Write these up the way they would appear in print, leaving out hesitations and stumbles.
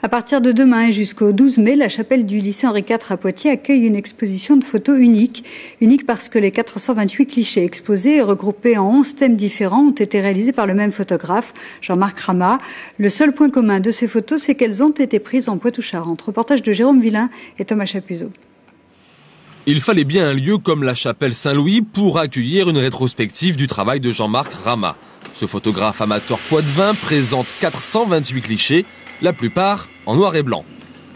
À partir de demain et jusqu'au 12 mai, la chapelle du lycée Henri IV à Poitiers accueille une exposition de photos unique. Unique parce que les 428 clichés exposés, regroupés en 11 thèmes différents, ont été réalisés par le même photographe, Jean-Marc Rama. Le seul point commun de ces photos, c'est qu'elles ont été prises en Poitou-Charentes. Reportage de Jérôme Villain et Thomas Chapuzot. Il fallait bien un lieu comme la chapelle Saint-Louis pour accueillir une rétrospective du travail de Jean-Marc Rama. Ce photographe amateur poitevin présente 428 clichés, la plupart en noir et blanc.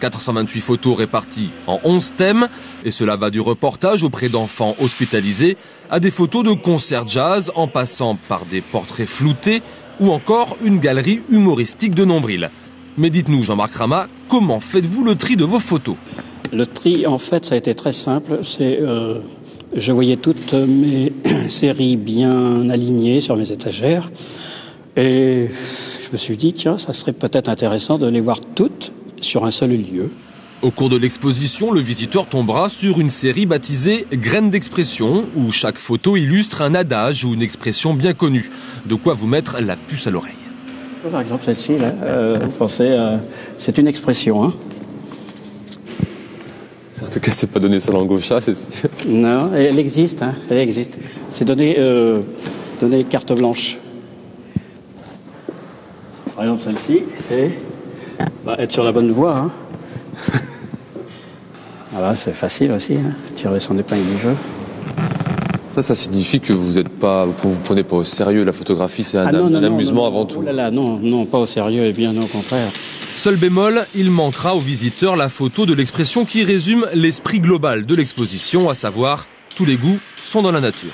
428 photos réparties en 11 thèmes, et cela va du reportage auprès d'enfants hospitalisés à des photos de concerts jazz en passant par des portraits floutés ou encore une galerie humoristique de nombril. Mais dites-nous, Jean-Marc Rama, comment faites-vous le tri de vos photos ? Le tri, en fait, ça a été très simple. Je voyais toutes mes séries bien alignées sur mes étagères. Et je me suis dit, tiens, ça serait peut-être intéressant de les voir toutes sur un seul lieu. Au cours de l'exposition, le visiteur tombera sur une série baptisée « Graines d'expression » où chaque photo illustre un adage ou une expression bien connue. De quoi vous mettre la puce à l'oreille. Par exemple, celle-ci, là, vous pensez, c'est une expression, hein. En tout cas, c'est pas donner sa langue au chat, c'est sûr. Non, elle existe, hein, elle existe. C'est donner carte blanche. Par exemple, celle-ci, c'est être sur la bonne voie. Hein. Voilà, c'est facile aussi, hein, tirer son épingle du jeu. Ça signifie que vous prenez pas au sérieux la photographie, c'est un amusement avant tout. Oh là là, non, pas au sérieux, et bien au contraire. Seul bémol, il manquera aux visiteurs la photo de l'expression qui résume l'esprit global de l'exposition, à savoir tous les goûts sont dans la nature.